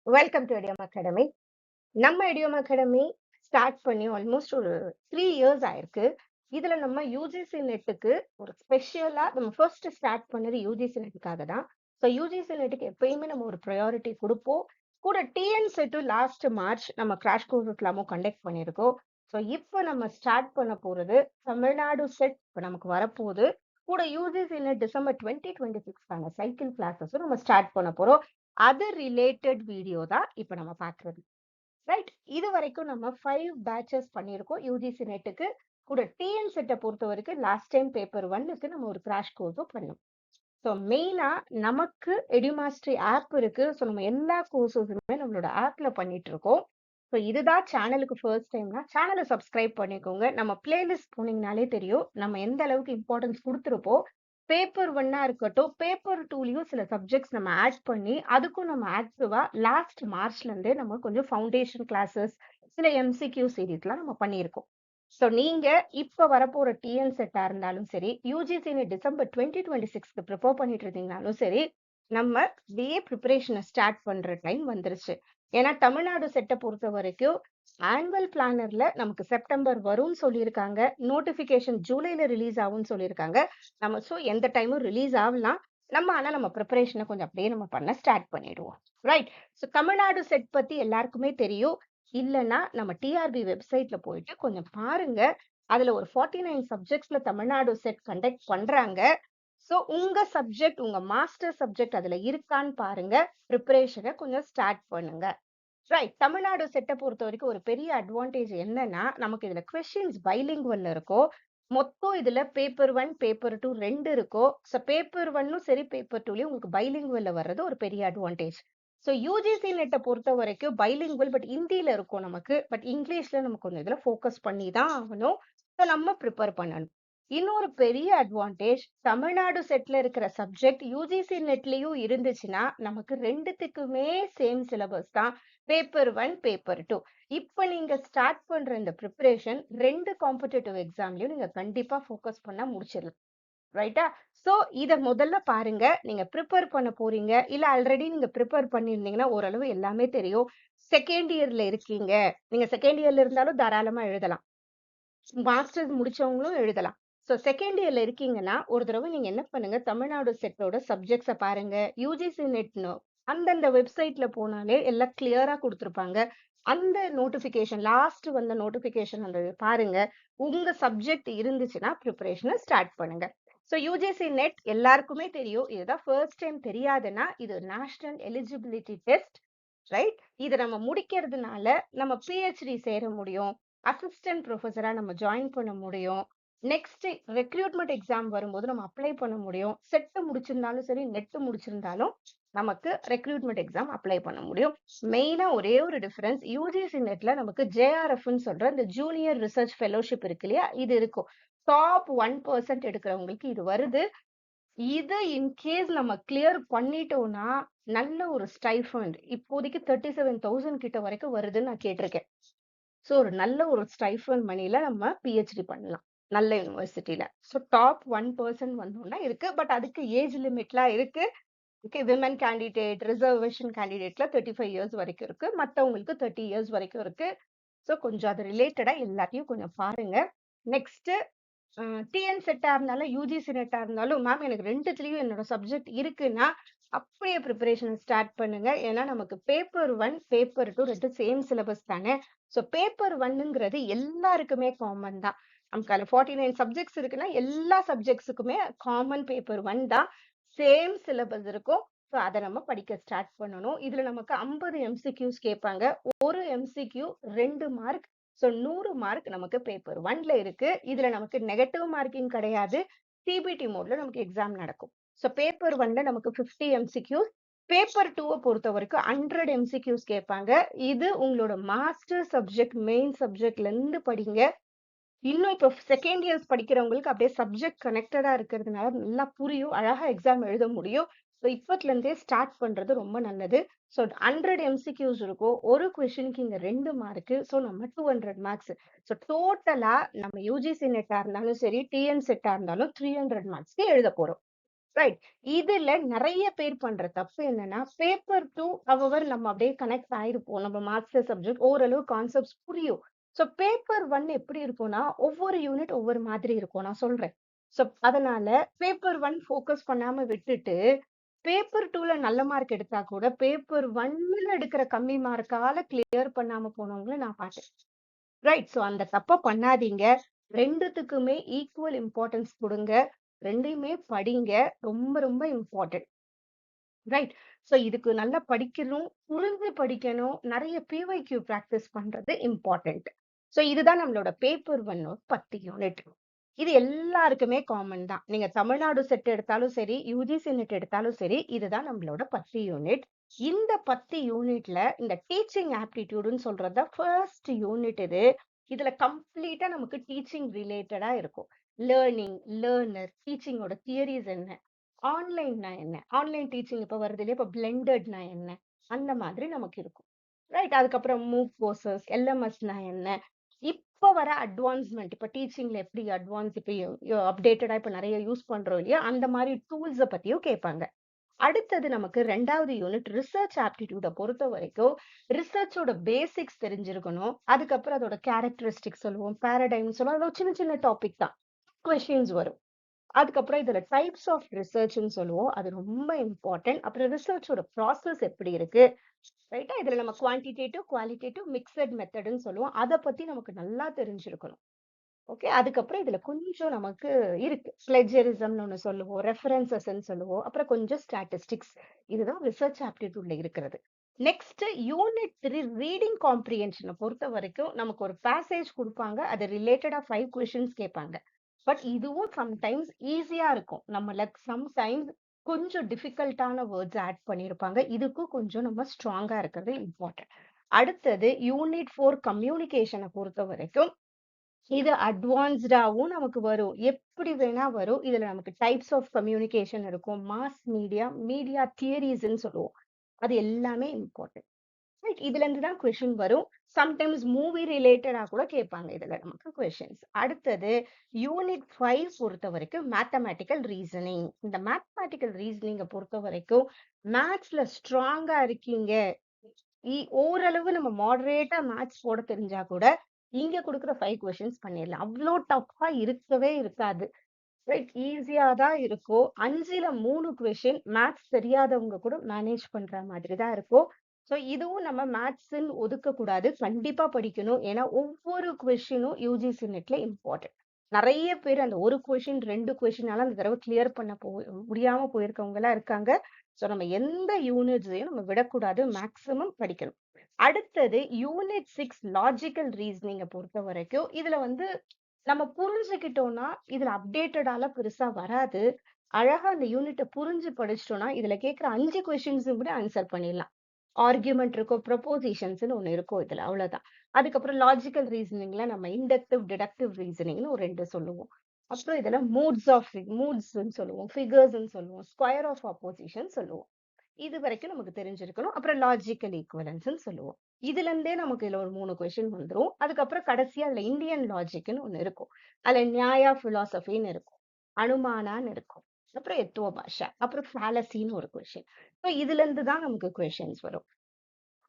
Welcome to Idiom Academy. நம்ம Idiom Academy start பண்ணி almost ஒரு 3 இயர்ஸ் ஆயிருக்கு. இதுல நம்ம யூஜிசி நெட்டுக்கு ஒரு ஸ்பெஷலா நம்ம ஃபர்ஸ்ட் ஸ்டார்ட் பண்ணது யூஜிசி நெட்டுக்காக தான். ஸோ யூஜிசி நெட்டுக்கு எப்பயுமே நம்ம ஒரு ப்ரையாரிட்டி கொடுப்போம். கூட டிஎன் செட்டு லாஸ்ட் மார்ச் நம்ம கிராஷ் கோர்ஸ் எல்லாமும் கண்டக்ட் பண்ணியிருக்கோம். ஸோ இப்போ நம்ம ஸ்டார்ட் பண்ண போறது தமிழ்நாடு செட் இப்போ நமக்கு வரப்போகுது. கூட யூஜிசி நெட் டிசம்பர் 2026 சைக்கிள் கிளாஸஸும் நம்ம ஸ்டார்ட் பண்ண போறோம். அது ரிலேட்டட் வீடியோ தான் இப்போ நம்ம பார்க்குறது. ரைட், இது வரைக்கும் நம்ம 5 பேட்சஸ் பண்ணியிருக்கோம் யூஜிசி நெட்டுக்கு. கூட டிஎன் செட்டை பொறுத்த வரைக்கும் லாஸ்ட் டைம் பேப்பர் 1க்கு நம்ம ஒரு கிராஷ் கோர்ஸும் பண்ணோம். ஸோ மெயினா நமக்கு எடுமாஸ்ட்ரி ஆப் இருக்கு. ஸோ நம்ம எல்லா கோர்சஸுமே நம்மளோட ஆப்ல பண்ணிட்டு இருக்கோம். ஸோ இதுதான் சேனலுக்கு ஃபர்ஸ்ட் டைம்னா சேனலை சப்ஸ்கிரைப் பண்ணிக்கோங்க. நம்ம பிளேலிஸ்ட் போனீங்கனாலே தெரியும் நம்ம எந்த அளவுக்கு இம்பார்ட்டன்ஸ் கொடுத்துருப்போம். பேப்பர் 1ஆ இருக்கட்டும், பேப்பர் 2லயும் சில சப்ஜெக்ட்ஸ் நம்ம ஆட் பண்ணி அதுக்கும் நம்ம ஆக்டிவா லாஸ்ட் மார்ச்ல இருந்தே நம்ம கொஞ்சம் ஃபவுண்டேஷன் கிளாஸஸ், சில எம்சிக்யூ சீரீஸ்லாம் நம்ம பண்ணியிருக்கோம். ஸோ நீங்க இப்ப வரப்போற டிஎன் செட்டா இருந்தாலும் சரி, யூஜிசி டிசம்பர் 2026க்கு ப்ரிப்பேர் பண்ணிட்டு இருந்தீங்கனாலும் சரி, நம்ம பிஏ ப்ரிப்பரேஷனை ஸ்டார்ட் பண்ற டைம் வந்துருச்சு. ஏன்னா தமிழ்நாடு செட்டை பொறுத்த வரைக்கும் ஆனுவல் பிளானர்ல நமக்கு செப்டம்பர் வரும்னு சொல்லியிருக்காங்க. நோட்டிபிகேஷன் ஜூலைல ரிலீஸ் ஆகும்னு சொல்லியிருக்காங்க. நம்ம ஸோ எந்த டைமும் ரிலீஸ் ஆகலாம். நம்ம ப்ரிப்பரேஷனை கொஞ்சம் அப்படியே நம்ம பண்ண ஸ்டார்ட் பண்ணிடுவோம். ரைட். ஸோ தமிழ்நாடு செட் பத்தி எல்லாருக்குமே தெரியும். இல்லைன்னா நம்ம டிஆர்பி வெப்சைட்ல போயிட்டு கொஞ்சம் பாருங்க. அதுல ஒரு 49 சப்ஜெக்ட்ஸ்ல தமிழ்நாடு செட் கண்டக்ட் பண்றாங்க. ஸோ உங்க சப்ஜெக்ட், உங்க மாஸ்டர் சப்ஜெக்ட் அதுல இருக்கான்னு பாருங்க. ப்ரிப்பரேஷனை கொஞ்சம் ஸ்டார்ட் பண்ணுங்க. ரைட். தமிழ்நாடு செட்டை பொறுத்த வரைக்கும் ஒரு பெரிய அட்வான்டேஜ் என்னன்னா, நமக்கு இதுல கொஸ்டின்ஸ் பைலிங்குவல்ல இருக்கும். மொத்தம் இதுல பேப்பர் 1, பேப்பர் 2 2 இருக்கும். ஸோ பேப்பர் 1ம் சரி, பேப்பர் 2லயும் உங்களுக்கு பைலிங்குவல்ல வர்றது ஒரு பெரிய அட்வான்டேஜ். ஸோ யூஜிசி நெட்டை பொறுத்த வரைக்கும் பைலிங்குவல் பட் ஹிந்தியில இருக்கும் நமக்கு. பட் இங்கிலீஷ்ல நம்ம கொஞ்சம் இதுல ஃபோக்கஸ் பண்ணி தான் ஆகணும். ஸோ நம்ம ப்ரிப்பேர் பண்ணணும். இன்னொரு பெரிய அட்வான்டேஜ், தமிழ்நாடு செட்ல இருக்கிற சப்ஜெக்ட் யூஜிசி நெட்லயும் இருந்துச்சுன்னா நமக்கு ரெண்டுத்துக்குமே சேம் சிலபஸ் தான். Paper 1, paper 2. இப்ப நீங்க ஸ்டார்ட் பண்ற இந்த ப்ரிப்பரேஷன் 2 காம்படிட்டிவ் எக்ஸாம்லயும் நீங்க கண்டிப்பா ஃபோக்கஸ் பண்ண முடிச்சிடலாம். ரைட்டா? சோ இத முதல்ல பாருங்க. நீங்க ப்ரிப்பேர் பண்ண போறீங்க. இல்ல ஆல்ரெடி நீங்க ப்ரிப்பேர் பண்ணியிருந்தீங்கன்னா ஓரளவு எல்லாமே தெரியும். செகண்ட் இயர்ல இருக்கீங்க. நீங்க செகண்ட் இயர்ல இருந்தாலும் தாராளமா எழுதலாம். மாஸ்டர்ஸ் முடிச்சவங்களும் எழுதலாம். ஸோ செகண்ட் இயர்ல இருக்கீங்கன்னா ஒரு தடவை நீங்க என்ன பண்ணுங்க, தமிழ்நாடு செட்டோட சப்ஜெக்ட்ஸை பாருங்க. யூஜிசி நெட்னு அந்தந்த வெப்சைட்ல போனாலே எல்லாம் கிளியரா கொடுத்துருப்பாங்க. அந்த நோட்டிபிகேஷன் லாஸ்ட் வந்த நோட்டிபிகேஷன் அந்த பாருங்க. உங்க சப்ஜெக்ட் இருந்துச்சுன்னா ப்ரிப்பரேஷனை ஸ்டார்ட் பண்ணுங்க. ஸோ யூஜிசி நெட் எல்லாருக்குமே தெரியும். இதுதான் ஃபர்ஸ்ட் டைம் தெரியாதுன்னா இது நேஷனல் எலிஜிபிலிட்டி டெஸ்ட். ரைட். இதை நம்ம முடிக்கிறதுனால நம்ம பிஹெச்டி சேர முடியும். அசிஸ்டன்ட் ப்ரொஃபஸரா நம்ம ஜாயின் பண்ண முடியும். நெக்ஸ்ட் ரெக்ரூட்மெண்ட் எக்ஸாம் வரும்போது நம்ம அப்ளை பண்ண முடியும். செட்டு முடிச்சிருந்தாலும் சரி, நெட்டு முடிச்சிருந்தாலும் நமக்கு ரெக்ரூட்மெண்ட் எக்ஸாம் அப்ளை பண்ண முடியும். மெயினா ஒரே ஒரு டிஃபரன்ஸ், யூஜிசி நெட்ல நமக்கு ஜேஆர்எஃப்னு சொல்ற இந்த ஜூனியர் ரிசர்ச் ஃபெலோஷிப் இருக்கு இல்லையா, இது இருக்கும். டாப் 1% எடுக்கிறவங்களுக்கு இது வருது. இது இன்கேஸ் நம்ம கிளியர் பண்ணிட்டோம்னா நல்ல ஒரு ஸ்டைஃபண்ட் இப்போதைக்கு 37,000 கிட்ட வரைக்கும் வருதுன்னு நான் கேட்டிருக்கேன். ஸோ ஒரு நல்ல ஒரு ஸ்டைஃபண்ட் மணில நம்ம பிஹெச்டி பண்ணலாம் நல்ல யூனிவர்சிட்டியில. ஸோ டாப் 1% வந்தோம்னா இருக்கு. பட் அதுக்கு ஏஜ் லிமிட்லாம் இருக்கு. ஓகே, விமன் கேண்டிடேட், ரிசர்வேஷன் கேண்டிடேட்ல 35 இயர்ஸ் வரைக்கும் இருக்கு. மற்றவங்களுக்கு 30 இயர்ஸ் வரைக்கும் இருக்கு. ஸோ கொஞ்சம் அது ரிலேட்டடா எல்லாத்தையும் கொஞ்சம் பாருங்க. நெக்ஸ்ட் டிஎன் செட்டா இருந்தாலும் யூஜிசி நெட்டா இருந்தாலும், மேம் எனக்கு ரெண்டுத்துலயும் என்னோட சப்ஜெக்ட் இருக்குன்னா அப்படியே ப்ரிப்பரேஷன் ஸ்டார்ட் பண்ணுங்க. ஏன்னா நமக்கு பேப்பர் 1, பேப்பர் 2 ரெண்டு சேம் சிலபஸ் தானே. ஸோ பேப்பர் 1ங்கிறது எல்லாருக்குமே காமன் தான். நமக்கு அதில் 49 சப்ஜெக்ட்ஸ் இருக்குன்னா எல்லா சப்ஜெக்ட்ஸுக்குமே காமன் பேப்பர் 1 தான். சேம் சிலபஸ் இருக்கும். ஸோ அதை நம்ம படிக்க ஸ்டார்ட் பண்ணணும். இதுல நமக்கு 50 எம்சிக்யூஸ் கேட்பாங்க. ஒரு எம்சிக்யூ 2 மார்க். ஸோ 100 மார்க் நமக்கு பேப்பர் 1ல இருக்கு. இதுல நமக்கு நெகட்டிவ் மார்க்கிங் கிடையாது. சிபிடி மோட்ல நமக்கு எக்ஸாம் நடக்கும். ஸோ பேப்பர் 1ல நமக்கு 50 எம்சிக்யூஸ். பேப்பர் 2 பொறுத்த வரைக்கும் 100 எம்சிக்யூஸ் கேட்பாங்க. இது உங்களோட மாஸ்டர் சப்ஜெக்ட், மெயின் சப்ஜெக்ட்ல இருந்து படிங்க. இன்னும் இப்போ செகண்ட் இயர்ஸ் படிக்கிறவங்களுக்கு அப்படியே சப்ஜெக்ட் கனெக்டடா இருக்கிறதுனால நல்லா புரியும், அழகா எக்ஸாம் எழுத முடியும். ஸோ இப்பத்துல இருந்தே ஸ்டார்ட் பண்றது ரொம்ப நல்லது. ஸோ 100 எம்சிக்யூஸ் இருக்கும். ஒரு கொஸ்டினுக்கு இங்க 2 மார்க்கு. ஸோ நம்ம 200 மார்க்ஸ். ஸோ டோட்டலா நம்ம யூஜிசி நெட்டா இருந்தாலும் சரி, டிஎன் செட்டா இருந்தாலும் 300 மார்க்ஸ்க்கு எழுத போறோம். ரைட். இதுல நெறைய பேர் பண்ற தப்பு என்னன்னா, பேப்பர் 2 நம்ம அப்படியே கனெக்ட் ஆயிருப்போம். நம்ம மாஸ்டர் சப்ஜெக்ட் ஓரளவு கான்செப்ட்ஸ் புரியும். ஸோ பேப்பர் 1 எப்படி இருக்கும்னா, ஒவ்வொரு யூனிட் ஒவ்வொரு மாதிரி இருக்கும். நான் சொல்றேன். ஸோ அதனால பேப்பர் 1 ஃபோக்கஸ் பண்ணாம விட்டுட்டு, பேப்பர் 2ல நல்ல மார்க் எடுத்தா கூட, பேப்பர் 1ல எடுக்கிற கம்மி மார்க்கால கிளியர் பண்ணாம போனவங்கள நான் பார்த்தேன். ரைட். ஸோ அந்த தப்ப பண்ணாதீங்க. 2த்துக்குமே ஈக்குவல் இம்பார்ட்டன்ஸ் குடுங்க. 2யுமே படிங்க. ரொம்ப ரொம்ப இம்பார்ட்டன்ட். ரைட். ஸோ இதுக்கு நல்லா படிக்கணும், புரிஞ்சு படிக்கணும். நெறைய பிஒய்க்யூ பிராக்டிஸ் பண்றது இம்பார்ட்டன்ட். ஸோ இதுதான் நம்மளோட பேப்பர் 1 10 யூனிட். இது எல்லாருக்குமே காமன் தான். நீங்க தமிழ்நாடு செட் எடுத்தாலும் சரி, யுஜிசி நெட் எடுத்தாலும் சரி, இதுதான் நம்மளோட 10 யூனிட். இந்த 10 யூனிட்ல இந்த டீச்சிங் ஆப்டிட்யூட்ன்னு சொல்றது தான் ஃபர்ஸ்ட் யூனிட் இது. இதுல கம்ப்ளீட்டா நமக்கு டீச்சிங் ரிலேட்டடா இருக்கும். லேர்னிங், லேர்னர், டீச்சிங்கோட தியரிஸ் என்ன? ஆன்லைன்னா என்ன? ஆன்லைன் டீச்சிங் இப்ப வருது இல்லையா? இப்ப பிளெண்டட்னா என்ன? அந்த மாதிரி நமக்கு இருக்கும். ரைட். அதுக்கப்புறம் மூக் கோர்சஸ், எல்எம்எஸ்னா என்ன? இப்ப வர அட்வான்ஸ்மென்ட் இப்ப டீச்சிங்ல எப்படி அட்வான்ஸ் இப்ப அப்டேட்டடா இப்ப நெறைய யூஸ் பண்றோம் இல்லையா? அந்த மாரி டூல்ஸ பத்தியும் கேட்பாங்க. அடுத்தது நமக்கு 2வது யூனிட் ரிசர்ச் ஆப்டிட்யூட பொறுத்தவரைக்கும், ரிசர்ச்சோட பேசிக்ஸ் தெரிஞ்சிருக்கணும். அதுக்கப்புறம் அதோட கேரக்டரிஸ்டிக்ஸ் சொல்லுவோம், பாராடைம் சொல்லுவோம். அதெல்லாம் சின்ன சின்ன டாபிக் தான். கொஸ்டின்ஸ் வரும். அதுக்கப்புறம் இதுல டைப்ஸ் ஆஃப் ரிசர்ச்ன்னு சொல்லுவோம். அது ரொம்ப இம்பார்ட்டன்ட். அப்புறம் ரிசர்ச்சோட ப்ராசஸ் எப்படி இருக்கு? ரைட்டா? இதுல நம்ம குவான்டிடேட்டிவ், குவாலிட்டேட்டிவ், மிக்ஸட் மெத்தட்ன்னு சொல்லுவோம். அத பத்தி நமக்கு நல்லா தெரிஞ்சிருக்கணும். ஓகே. அதுக்கப்புறம் இதுல கொஞ்சம் நமக்கு இருக்கு. பிளேஜரிசம்னு ஒண்ணு சொல்லுவோம். ரெஃபரன்சஸ்ன்னு சொல்லுவோம். அப்புறம் கொஞ்சம் ஸ்டாட்டிஸ்டிக்ஸ். இதுதான் ரிசர்ச் ஆப்டிட்யூட்ல இருக்கிறது. நெக்ஸ்ட் யூனிட் 3 ரீடிங் காம்ப்ரிஹென்ஷன பொறுத்தவரைக்கும் நமக்கு ஒரு பேசேஜ் குடுப்பாங்க. அது ரிலேட்டடா 5 கொஸ்டின்ஸ் கேட்பாங்க. பட் இதுவும் சம்டைம்ஸ் ஈஸியா இருக்கும். நம்ம சம்டைம்ஸ் கொஞ்சம் டிஃபிகல்ட்டான வேர்ட்ஸ் ஆட் பண்ணியிருப்பாங்க. இதுக்கும் கொஞ்சம் நம்ம ஸ்ட்ராங்கா இருக்கிறது இம்பார்ட்டன்ட். அடுத்தது யூனிட் 4 கம்யூனிகேஷன பொறுத்தவரைக்கும் இது அட்வான்ஸ்டாவும் நமக்கு வரும். எப்படி வேணா வரும். இதுல நமக்கு டைப்ஸ் ஆஃப் கம்யூனிகேஷன் இருக்கும். மாஸ் மீடியா, மீடியா தியரீஸ்ன்னு சொல்லுவோம். அது எல்லாமே இம்பார்ட்டன்ட். ரைட். இதுல இருந்து தான் கொஸ்டின் வரும். சம்டைம்ஸ் மூவி ரிலேட்டடா கூட கேட்பாங்க இதுல நமக்கு கொஸ்டின்ஸ். அடுத்தது யூனிட் 5 பொறுத்தவரைக்கும் மேத்தமேட்டிக்கல் ரீசனிங். இந்த மேத்தமேட்டிக்கல் ரீசனிங்க பொறுத்தவரைக்கும் மேத்ஸ்ல ஸ்ட்ராங்கா இருக்கீங்க. ஓரளவு நம்ம மாடரேட்டா மேத்ஸ் போட தெரிஞ்சா கூட, இங்க குடுக்குற 5 கொஸ்டின்ஸ் பண்ணிடலாம். அவ்ளோ டஃப்பா இருக்கவே இருக்காது. ரைட். ஈஸியா தான் இருக்கும். 5ல 3 கொஸ்டின் மேத்ஸ் தெரியாதவங்க கூட மேனேஜ் பண்ற மாதிரி தான் இருக்கும். ஸோ இதுவும் நம்ம மேத்ஸ்ன்னு ஒதுக்கக்கூடாது. கண்டிப்பா படிக்கணும். ஏன்னா ஒவ்வொரு கொஸ்டினும் யுஜிசி நெட்ல இம்பார்ட்டன்ட். நெறைய பேர் அந்த 1 கொஸ்டின், 2 கொஸ்டினால அந்த தடவ கிளியர் பண்ண முடியாம போயிருக்கவங்கலாம் இருக்காங்க. ஸோ நம்ம எந்த யூனிட்ஸையும் நம்ம விடக்கூடாது. மேக்ஸிமம் படிக்கணும். அடுத்தது யூனிட் 6 லாஜிக்கல் ரீசனிங்க பொறுத்தவரைக்கும், இதுல வந்து நம்ம புரிஞ்சுக்கிட்டோம்னா, இதுல அப்டேட்டடால பெருசா வராது. அழகா அந்த யூனிட்ட புரிஞ்சு படிச்சுட்டோம்னா, இதுல கேட்கிற 5 கொஸ்டின்ஸும் கூட ஆன்சர் பண்ணிடலாம். ஆர்குமென்ட் இருக்கும், ப்ரொபோசிஷன்ஸ்ன்னு ஒண்ணு இருக்கும் இதுல. அவ்வளவுதான். அதுக்கப்புறம் லாஜிக்கல் ரீசனிங்ல நம்ம இண்டக்டிவ், டிடக்டிவ் ரீசனிங்ன்னு ஒரு 2 சொல்லுவோம். அப்புறம் இதுல மூட்ஸ்ன்னு சொல்லுவோம். ஃபிகர்ஸ்ன்னு சொல்லுவோம். ஸ்கொயர் ஆஃப் ஆப்போசிஷன் சொல்லுவோம். இது வரைக்கும் நமக்கு தெரிஞ்சிருக்கணும். அப்புறம் லாஜிக்கல் ஈக்வலன்ஸ்ன்னு சொல்லுவோம். இதுல இருந்தே நமக்கு இதுல ஒரு 3 கொஸ்டின் வந்துரும். அதுக்கப்புறம் கடைசியா அதுல இந்தியன் லாஜிக்ன்னு ஒண்ணு இருக்கும். அதுல நியாயா பிலாசபின்னு இருக்கும். அனுமானான்னு இருக்கும். அப்புறம் எத்துவ பாஷா. அப்புறம் ஃபாலசின்னு ஒரு கொஸ்டின். ஸோ இதுல இருந்து தான் நமக்கு கொஸ்டின்ஸ் வரும்.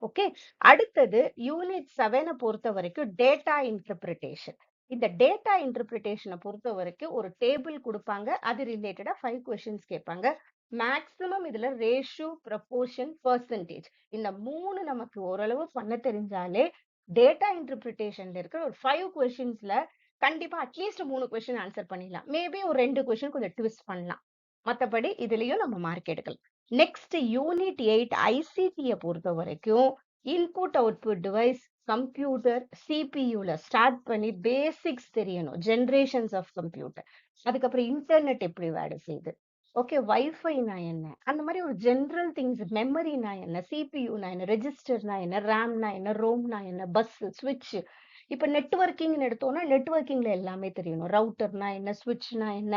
ஓகே. அடுத்தது யூனிட் 7 பொறுத்தவரைக்கும் டேட்டா இன்டர்பிரிட்டேஷன். இந்த டேட்டா இன்டர்பிரிட்டேஷன பொறுத்தவரைக்கும் ஒரு டேபிள் குடுப்பாங்க. அது ரிலேட்டடா 5 கொஸ்டின்ஸ் கேட்பாங்க. மேக்ஸிமம் இதுல ரேஷியோ, ப்ரொபோர்ஷன், பெர்சன்டேஜ் இந்த 3 நமக்கு ஓரளவு பண்ண தெரிஞ்சாலே, டேட்டா இன்டர்பிரிட்டேஷன்ல இருக்கிற ஒரு 5 கொஸ்டின்ஸ்ல கண்டிப்பா அட்லீஸ்ட் 3 கொஸ்டின் ஆன்சர் பண்ணிடலாம். மேபி ஒரு 2 கொஸ்டின் கொஞ்சம் ட்விஸ்ட் பண்ணலாம். மத்தபடி இதுலயும் நம்ம மார்க் எடுக்கலாம். நெக்ஸ்ட் யூனிட் 8 ஐசிடிய பொறுத்தவரைக்கும் இன்புட் அவுட்புட் டிவைஸ், கம்ப்யூட்டர், சிபியூல ஸ்டார்ட் பண்ணி பேசிக்ஸ் தெரியணும். Generations of computer. அதுக்கப்புறம் இன்டர்நெட் எப்படி வேலை செய்யுது. ஓகே. வைஃபைனா என்ன? அந்த மாதிரி ஒரு ஜெனரல் திங்ஸ். மெமரினா என்ன? சிபியூனா என்ன? ரெஜிஸ்டர்னா என்ன? ரேம்னா என்ன? ரோம்னா என்ன? பஸ், ஸ்விட்ச். இப்ப நெட்வொர்க்கிங்னு எடுத்தோம்னா, நெட்வொர்க்கிங்ல எல்லாமே தெரியணும். ரவுட்டர்னா என்ன? ஸ்விட்ச்னா என்ன?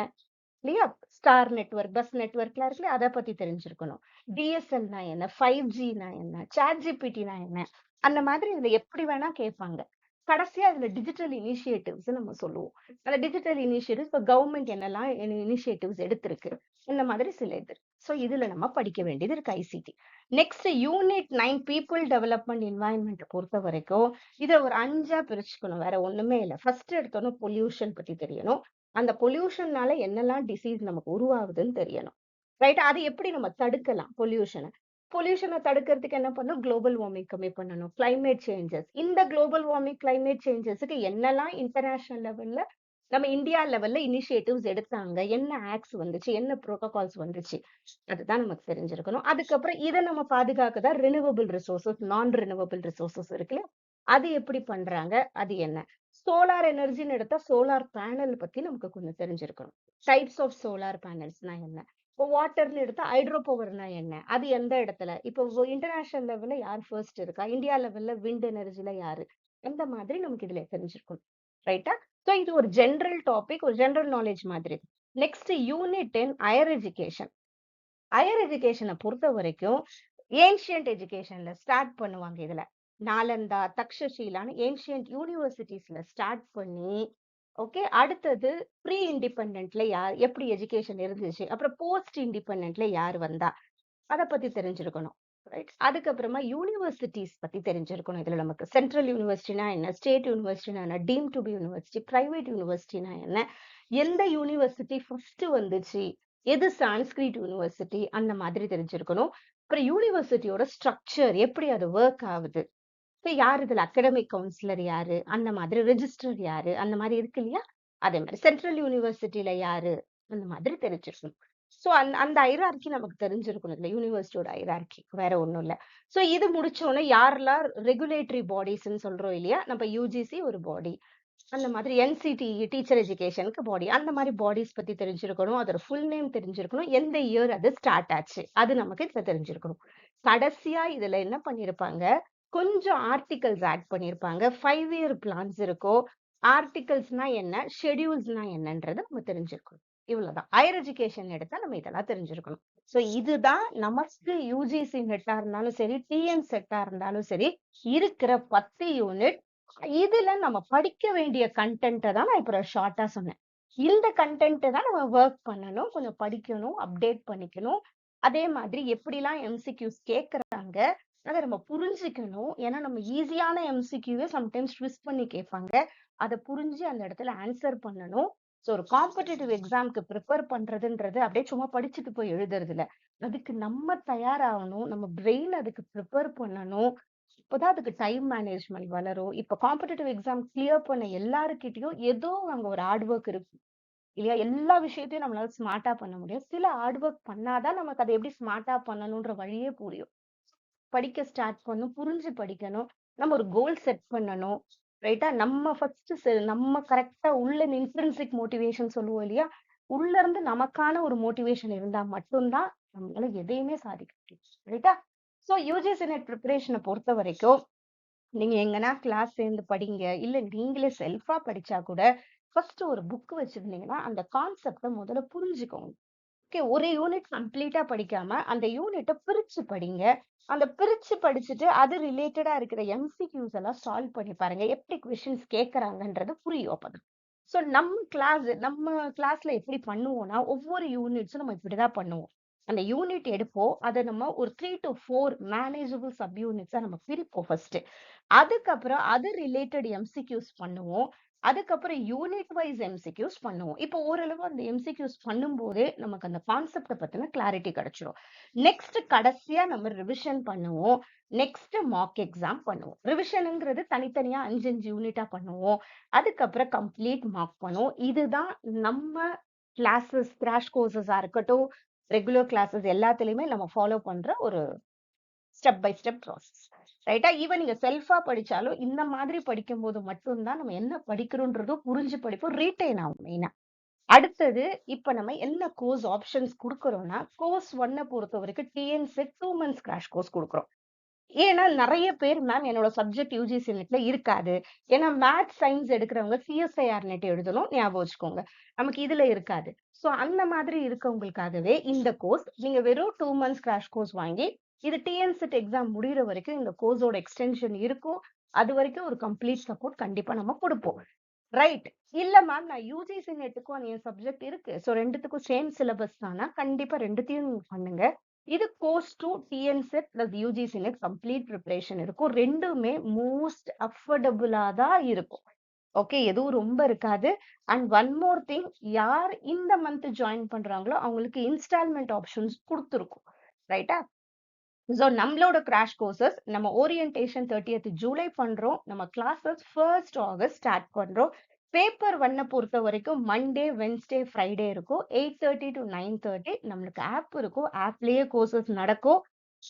இல்லையா? ஸ்டார் நெட்வொர்க், பஸ் நெட்வொர்க்லாம் இருக்குல்ல, அத பத்தி தெரிஞ்சிருக்கணும். டிஎஸ்எல்னா என்ன? 5Gனா என்ன? சாட் ஜிபிடினா என்ன? அந்த மாதிரி இதுல எப்படி வேணா கேட்பாங்க. கடைசியா இதுல டிஜிட்டல் இனிஷியேட்டிவ்ஸ் நம்ம சொல்லுவோம். அந்த டிஜிட்டல் இனிஷியேட்டிவ்ஸ் இப்ப கவர்மெண்ட் என்னெல்லாம் இனிஷியேட்டிவ்ஸ் எடுத்திருக்கு. இந்த மாதிரி சில இது. சோ இதுல நம்ம படிக்க வேண்டியது இருக்கு ICT. Next unit 9 people development environment பொறுத்த வரைக்கும் இத ஒரு 5ஆ பிரிச்சுக்கணும். வேற ஒண்ணுமே இல்ல. ஃபர்ஸ்ட் எடுத்தோம்னா பொல்யூஷன் பத்தி தெரியணும். அந்த பொல்யூஷன்னால என்னெல்லாம் டிசீஸ் நமக்கு உருவாகுதுன்னு தெரியணும். ரைட்? அது எப்படி நம்ம தடுக்கலாம் பொல்யூஷன? பொல்யூஷன தடுக்கிறதுக்கு என்ன பண்ணணும்? குளோபல் வார்மிங் கம்மி பண்ணணும். Climate changes. இந்த குளோபல் வார்மிங், கிளைமேட் சேஞ்சஸ்க்கு என்னெல்லாம் இன்டர்நேஷனல் லெவல்ல நம்ம இந்தியா லெவல்ல இனிஷியேட்டிவ்ஸ் எடுத்தாங்க. என்ன ஆக்ட்ஸ் வந்துச்சு? என்ன புரோட்டோகால்ஸ் வந்துச்சு? அதுதான் நமக்கு தெரிஞ்சிருக்கணும். அதுக்கப்புறம் இத நம்ம பாதுகாக்க தான் ரினிவபிள் ரிசோர்சஸ், நான் ரினிவபிள் ரிசோர்சஸ் இருக்குல்ல. அது எப்படி பண்றாங்க? அது என்ன? சோலார் எனர்ஜின்னு எடுத்தா சோலார் பேனல் பத்தி நமக்கு கொஞ்சம் தெரிஞ்சிருக்கணும். டைப்ஸ் ஆஃப் சோலார் பேனல்ஸ்னா என்ன? இப்போ வாட்டர்ன்னு எடுத்தா ஹைட்ரோ பவர்னா என்ன? அது எந்த இடத்துல? இப்போ இன்டர்நேஷனல் லெவல்ல யார் ஃபர்ஸ்ட் இருக்கா? இந்தியா லெவல்ல விண்ட் எனர்ஜில யாரு? அந்த மாதிரி நமக்கு இதுல தெரிஞ்சிருக்கணும். ரைட்டா? சோ இது ஒரு ஜெனரல் டாபிக், ஒரு ஜெனரல் நாலேஜ் மாதிரி. Next unit 10 higher education. Higher எஜுகேஷனை பொறுத்த வரைக்கும் ஏன்ஷியன்ட் எஜுகேஷன்ல ஸ்டார்ட் பண்ணுவாங்க இதுல. நாலந்தா, தக்ஷஷீலான்னு ஏன்ஷியன்ட் யூனிவர்சிட்டிஸ்ல ஸ்டார்ட் பண்ணி, ஓகே, அடுத்தது ப்ரீ இண்டிபெண்டன்ட்ல யார் எப்படி எஜுகேஷன் இருந்துச்சு, அப்புறம் போஸ்ட் இண்டிபெண்டன்ட்ல யார் வந்தா, அத பத்தி தெரிஞ்சிருக்கணும். ரைட்? அதுக்கப்புறமா யூனிவர்சிட்டிஸ் பத்தி தெரிஞ்சிருக்கணும். இதுல நமக்கு சென்ட்ரல் யூனிவர்சிட்டினா என்ன, ஸ்டேட் யூனிவர்சிட்டினா என்ன, deemed to be university, private யூனிவர்சிட்டினா என்ன, எந்த யூனிவர்சிட்டி ஃபர்ஸ்ட் வந்துச்சு, எது சான்ஸ்கிரிட் யூனிவர்சிட்டி, அந்த மாதிரி தெரிஞ்சிருக்கணும். அப்புறம் யூனிவர்சிட்டியோட ஸ்ட்ரக்சர் எப்படி அது ஒர்க் ஆகுது, இப்ப யார் இதுல அகாடமிக் கவுன்சிலர் யாரு, அந்த மாதிரி ரெஜிஸ்டர் யாரு, அந்த மாதிரி இருக்கு இல்லையா, அதே மாதிரி சென்ட்ரல் யூனிவர்சிட்டியில யாரு, அந்த மாதிரி தெரிஞ்சிருக்கணும். சோ அந்த அந்த ஹைரார்கி நமக்கு தெரிஞ்சிருக்கணும். இந்த யூனிவர்சிட்டியோட ஹைரார்கி வேற ஒண்ணும் இல்ல. சோ இது முடிச்ச உடனே யாரெல்லாம் ரெகுலேட்டரி பாடிஸ்ன்னு சொல்றோம் இல்லையா, நம்ம யூஜிசி ஒரு பாடி, அந்த மாதிரி என்சிடிஇ டீச்சர் எஜுகேஷனுக்கு பாடி, அந்த மாதிரி பாடிஸ் பத்தி தெரிஞ்சிருக்கணும். அதோட ஃபுல் நேம் தெரிஞ்சிருக்கணும். எந்த இயர் அது ஸ்டார்ட் ஆச்சு அது நமக்கு இப்ப தெரிஞ்சிருக்கணும். கடைசியா இதுல என்ன பண்ணிருப்பாங்க, கொஞ்சம் ஆர்டிகல்ஸ் ஆட் பண்ணிருப்பாங்க. 5 இயர் பிளான்ஸ் இருக்கும். ஆர்டிகல்ஸ்னா என்ன, ஷெட்யூல்ஸ்னா என்னன்றது நம்ம தெரிஞ்சிருக்கணும். இவ்வளவுதான். ஹையர் எஜுகேஷன் எடுத்தா நம்ம இதெல்லாம் தெரிஞ்சிருக்கணும். சோ இதுதான் நமக்கு யூஜிசி நெட்டா இருந்தாலும் சரி, டிஎன் செட்டா இருந்தாலும் சரி இருக்கிற 10 யூனிட். இதுல நம்ம படிக்க வேண்டிய கண்டென்ட்டை தான் நான் இப்ப ஷார்ட்டா சொன்னேன். இந்த கண்டென்ட்டை தான் நம்ம ஒர்க் பண்ணணும், கொஞ்சம் படிக்கணும், அப்டேட் பண்ணிக்கணும். அதே மாதிரி எப்படிலாம் எம்சிக்யூஸ் கேக்குறாங்க அதை நம்ம புரிஞ்சுக்கணும். ஏன்னா நம்ம ஈஸியான எம்சிக்யூவை சம்டைம்ஸ் ட்விஸ்ட் பண்ணி கேட்பாங்க. அதை புரிஞ்சு அந்த இடத்துல ஆன்சர் பண்ணணும். ஸோ ஒரு காம்படிட்டிவ் எக்ஸாம்க்கு ப்ரிப்பேர் பண்றதுன்றது அப்படியே சும்மா படிச்சுட்டு போய் எழுதுறது இல்ல. அதுக்கு நம்ம தயாராகணும், நம்ம பிரெயின் அதுக்கு ப்ரிப்பேர் பண்ணணும். இப்பதான் அதுக்கு டைம் மேனேஜ்மெண்ட் வளரும். இப்ப காம்படிட்டிவ் எக்ஸாம் கிளியர் பண்ண எல்லாருக்கிட்டையும் ஏதோ அங்க ஒரு ஹார்ட் ஒர்க் இருக்கு இல்லையா. எல்லா விஷயத்தையும் நம்மளால ஸ்மார்ட்டா பண்ண முடியும். சில ஹார்ட் ஒர்க் பண்ணாதான் நமக்கு அதை எப்படி ஸ்மார்ட்டா பண்ணணும்ன்ற வழியே புரியும். படிக்க ஸ்டார்ட் பண்ணணும், புரிஞ்சு படிக்கணும். நம்ம ஒரு கோல் செட் பண்ணணும். ரைட்டா? நம்ம ஃபர்ஸ்ட் நம்ம கரெக்ட்டா உள்ள இன்ட்ரின்சிக் மோட்டிவேஷன் சொல்லுவோம் இல்லையா? உள்ள இருந்து நமக்கான ஒரு மோட்டிவேஷன் இருந்தா மட்டும்தான் நம்மளால எதையுமே சாதிக்க முடியும். ரைட்டா? சோ யுஜிசி நெட் ப்ரிப்பரேஷனை பொறுத்த வரைக்கும் நீங்க எங்கன்னா கிளாஸ் சேர்ந்து படிங்க. இல்ல நீங்களே செல்ஃபா படிச்சா கூட ஃபர்ஸ்ட் ஒரு புக் வச்சிருந்தீங்கன்னா அந்த கான்செப்ட முதல்ல புரிஞ்சுக்கோங்க. ஓகே, ஒரு யூனிட் கம்ப்ளீட்டா படிக்காம அந்த யூனிட்ட பிரிச்சு படிங்க. அந்த பிரிச்சு படிச்சுட்டு அது ரிலேட்டடா இருக்கிற எம்சிக்யூஸ் எல்லாம் சால்வ் பண்ணி பாருங்க. எப்படி கொஸ்டின்ஸ் கேக்குறாங்கன்றது புரியும் அப்பதான். சோ நம்ம கிளாஸ்ல எப்படி பண்ணுவோம்னா ஒவ்வொரு யூனிட்ஸும் நம்ம இப்படிதான் பண்ணுவோம். அந்த யூனிட் எடுப்போம். அதை நம்ம ஒரு 3 to 4 மேனேஜபிள் சப் யூனிட்ஸா நம்ம பிரிப்போம் ஃபர்ஸ்ட். அதுக்கப்புறம் அது ரிலேட்டட் எம்சிக்யூஸ் பண்ணுவோம். அதுக்கப்புறம் யூனிட் வைஸ் எம்சிக்யூஸ் பண்ணுவோம். இப்போ ஓரளவு அந்த எம்சிக்யூஸ் பண்ணும்போதே நமக்கு அந்த கான்செப்ட பத்தின கிளாரிட்டி கிடைச்சிரும். நெக்ஸ்ட் கடைசியா நம்ம ரிவிஷன் பண்ணுவோம். நெக்ஸ்ட் மார்க் எக்ஸாம் பண்ணுவோம். ரிவிஷனுங்கிறது தனித்தனியா 5 யூனிட்டா பண்ணுவோம். அதுக்கப்புறம் கம்ப்ளீட் மார்க் பண்ணுவோம். இதுதான் நம்ம கிளாஸஸ், கிராஷ் கோர்சஸா இருக்கட்டும், ரெகுலர் கிளாஸஸ் எல்லாத்துலயுமே நம்ம ஃபாலோ பண்ற ஒரு ஸ்டெப் பை ஸ்டெப் ப்ராசஸ். ரைட்டா? ஈவன் நீங்க செல்ஃபா படிச்சாலும் இந்த மாதிரி படிக்கும்போது மட்டும்தான் நம்ம என்ன படிக்கிறோன்றதும் புரிஞ்சு படிப்போம். ரீட்டைன் ஆகும் மெயினா. அடுத்தது இப்ப நம்ம என்ன கோர்ஸ் ஆப்ஷன்ஸ் குடுக்குறோம்னா, கோர்ஸ் 1 பொறுத்த வரைக்கும் TN set 2 months crash course குடுக்குறோம். ஏன்னா நெறைய பேர் மேம் என்னோட சப்ஜெக்ட் யுஜிசி நெட்ல இருக்காது. ஏன்னா மேத்ஸ், சயின்ஸ் எடுக்கிறவங்க சிஎஸ்ஐஆர் நெட் எழுதணும். ஞாபகம் வச்சுக்கோங்க. நமக்கு இதுல இருக்காது. சோ அந்த மாதிரி இருக்கவங்களுக்காகவே இந்த கோர்ஸ் நீங்க வெறும் 2 மந்த்ஸ் கிராஷ் கோர்ஸ் வாங்கி இது டிஎன் செட் எக்ஸாம் முடியிற வரைக்கும் இந்த கோர்ஸோட எக்ஸ்டென்ஷன் இருக்கும். அது வரைக்கும் ஒரு கம்ப்ளீட் சப்போர்ட் கண்டிப்பா நம்ம குடுப்போம். ரைட். இல்ல மேம் நான் யுஜிசி நெட்டுக்கும் என் சப்ஜெக்ட் இருக்கு. சோ 2த்துக்கும் சேம் சிலபஸ் தானா? கண்டிப்பா 2த்தையும் நீங்க பண்ணுங்க. இது course 2 TNSET plus UGC net complete preparation இருக்கும். 2மே மோஸ்ட் அஃபோர்டபுளா தான் இருக்கும். ஓகே. எதுவும் ரொம்ப இருக்காது. அண்ட் ஒன் மோர் திங் யார் இந்த மந்த் ஜாயின் பண்றாங்களோ, அவங்களுக்கு இன்ஸ்டால்மென்ட் ஆப்ஷன்ஸ் குடுத்துருக்கும். ரைட்டா? சோ நம்மளோட கிராஷ் கோர்சஸ் நம்ம ஓரியன்டேஷன் 30th ஜூலை பண்றோம். நம்ம கிளாஸஸ் 1st ஆகஸ்ட் ஸ்டார்ட் பண்றோம். பேப்பர் 1 பொறுத்த வரைக்கும் மண்டே, வெட்னஸ்டே, ஃப்ரைடே இருக்கும். 8:30 to 9:30 நம்மளுக்கு ஆப் இருக்கும். ஆப்லயே கோர்சஸ் நடக்கும்.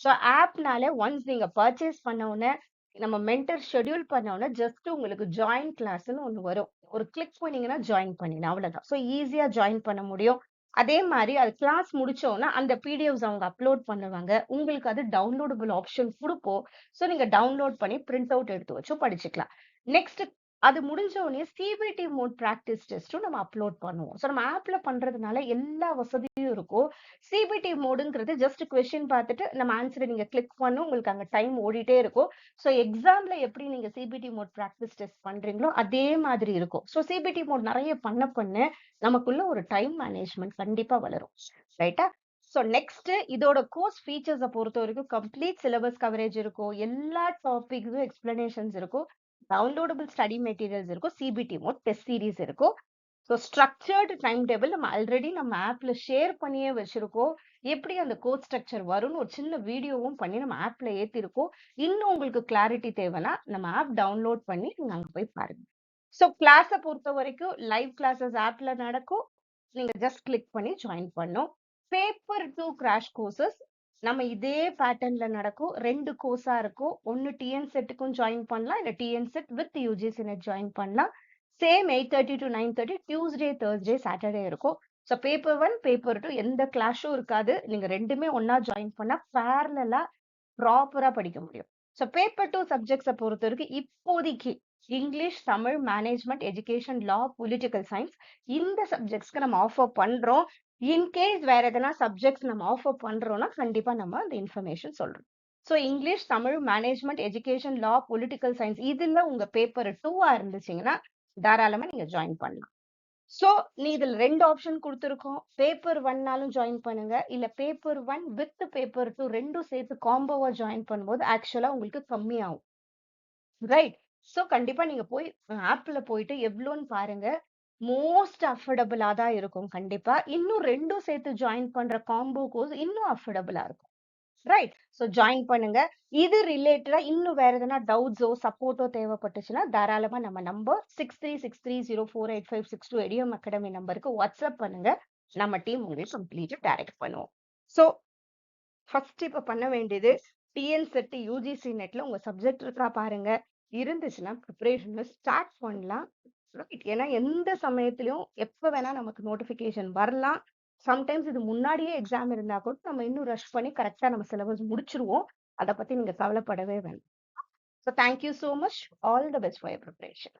சோ ஆப்னால ஒன்ஸ் நீங்க பர்ச்சேஸ் பண்ண உடனே நம்ம மென்டர் ஷெட்யூல் பண்ண உடனே ஜஸ்ட் உங்களுக்கு ஜாயின் கிளாஸ்ன்னு ஒண்ணு வரும். ஒரு கிளிக் பண்ணீங்கன்னா ஜாயின் பண்ணிடலாம். அவ்வளவுதான். சோ ஈஸியா ஜாயின் பண்ண முடியும். அதே மாரி அது கிளாஸ் முடிச்ச உடனே அந்த பிடிஎஃப்ஸ் அவங்க அப்லோட் பண்ணுவாங்க. உங்களுக்கு அது டவுன்லோடபிள் ஆப்ஷன் குடுப்போம். சோ நீங்க டவுன்லோட் பண்ணி பிரிண்ட் அவுட் எடுத்து வச்சு படிச்சுக்கலாம். நெக்ஸ்ட் அது முடிஞ்ச உடனே சிபிடி மோட் பிராக்டிஸ் டெஸ்டும் நம்ம அப்லோட் பண்ணுவோம். சோ நம்ம ஆப்ல பண்றதுனால எல்லா வசதியும் இருக்கும். சிபிடி மோடுங்கிறது ஜஸ்ட் கொஸ்டின் பார்த்துட்டு நம்ம ஆன்சரை நீங்க கிளிக் பண்ணும். உங்களுக்கு அங்க டைம் ஓடிட்டே இருக்கும். சோ எக்ஸாம்ல எப்படி நீங்க சிபிடி மோட் பிராக்டிஸ் டெஸ்ட் பண்றீங்களோ அதே மாதிரி இருக்கும். சோ சிபிடி மோட் நெறைய பண்ண நமக்குள்ள ஒரு டைம் மேனேஜ்மென்ட் கண்டிப்பா வளரும். ரைட்டா? சோ நெக்ஸ்ட் இதோட கோர்ஸ் ஃபீச்சர்ஸ பொறுத்தவரைக்கும் கம்ப்ளீட் சிலபஸ் கவரேஜ் இருக்கும். எல்லா டாபிக்ஸும் எக்ஸ்பிளனேஷன்ஸ் இருக்கும். டவுன்லோடபிள் ஸ்டடி மெட்டீரியல்ஸ் இருக்கும். சிபிடி மோட் டெஸ்ட் சீரிஸ் இருக்கும். ஸோ ஸ்ட்ரக்சர்டு டைம் டேபிள் நம்ம ஆல்ரெடி நம்ம ஆப்ல ஷேர் பண்ணியே வச்சிருக்கோம். எப்படி அந்த கோர்ஸ் ஸ்ட்ரக்சர் வரும்னு ஒரு சின்ன வீடியோவும் பண்ணி நம்ம ஆப்ல ஏத்திருக்கோம். இன்னும் உங்களுக்கு கிளாரிட்டி தேவைன்னா நம்ம ஆப் டவுன்லோட் பண்ணி நீங்க அங்க போய் பாருங்க. ஸோ கிளாஸ பொறுத்த வரைக்கும் லைவ் கிளாஸஸ் ஆப்ல நடக்கும். நீங்க ஜஸ்ட் கிளிக் பண்ணி ஜாயின் பண்ணும். பேப்பர் 2 கிராஷ் கோர்சஸ் நம்ம இதே பேட்டர்ன்ல நடக்கும். 2 கோர்ஸா இருக்கும். ஒன்னு டிஎன் செட்டுக்கும் ஜாயின் பண்ணலாம். இல்ல TN SET with UGC NET join பண்ணலாம். Same 8:30 to 9:30 Tuesday, Thursday, Saturday இருக்கும். ஸோ பேப்பர் 1, பேப்பர் 2 எந்த கிளாஷும் இருக்காது. நீங்க 2மே ஒண்ணா ஜாயின் பண்ணா பேரலலா ப்ராப்பரா படிக்க முடியும். ஸோ பேப்பர் 2 சப்ஜெக்ட்ஸ பொறுத்தவரைக்கும் இப்போதைக்கு English, Tamil, management, education, law, political science இந்த சப்ஜெக்ட்ஸ்க்கு நம்ம ஆஃபர் பண்றோம். இன்கேஸ் வேற எதனா சப்ஜெக்ட்ஸ் நம்ம ஆஃபர் பண்றோம்னா கண்டிப்பா நம்ம அந்த இன்ஃபர்மேஷன் சொல்றோம். So English, Tamil, management, education, law, political science இதுல உங்க பேப்பர் 2 இருந்துச்சுங்கன்னா தாராளமா நீங்க ஜாயின் பண்ணலாம். சோ நீ இதுல 2 ஆப்ஷன் குடுத்திருக்கோம். பேப்பர் 1னாலும் ஜாயின் பண்ணுங்க. இல்ல பேப்பர் 1 வித் பேப்பர் 2 2ம் சேர்த்து காம்போவா ஜாயின் பண்ணும்போது ஆக்சுவலா உங்களுக்கு கம்மியாகும். ரைட். சோ கண்டிப்பா நீங்க போய் ஆப்ல போயிட்டு எவ்வளோன்னு பாருங்க. மோஸ்ட் அஃபோர்டபுளா தான் இருக்கும் கண்டிப்பா. இன்னும் 2ம் சேர்த்து ஜாயின் பண்ற காம்போ கோர்ஸ் இன்னும் அஃபோர்டபுளா இருக்கும். ரைட். சோ ஜாயின் பண்ணுங்க. இது ரிலேட்டடா இன்னும் வேற எதனா டவுட்ஸோ, சப்போர்ட்டோ தேவைப்பட்டுச்சுன்னா, தாராளமா நம்ம நம்பர் 6363048562 எடியம் அகாடமி நம்பருக்கு வாட்ஸ்அப் பண்ணுங்க. நம்ம டீம் உங்களுக்கு கம்ப்ளீட்டா டைரக்ட் பண்ணுவோம். சோ ஃபர்ஸ்ட் இப்ப பண்ண வேண்டியது டிஎன் செட் யுஜிசி நெட்ல உங்க சப்ஜெக்ட் இருக்கா பாருங்க. இருந்துச்சுன்னா ப்ரிப்பரேஷன் ஸ்டார்ட் பண்ணலாம். ரைட். ஏன்னா எந்த சமயத்திலயும் எப்ப வேணா நமக்கு நோட்டிபிகேஷன் வரலாம். சம்டைம்ஸ் இது முன்னாடியே எக்ஸாம் இருந்தா கூட நம்ம இன்னும் ரஷ் பண்ணி கரெக்ட்டா நம்ம சிலபஸ் முடிச்சுருவோம். அத பத்தி நீங்க கவலைப்படவே வேண்டாம். So thank you so much. All the best for your preparation.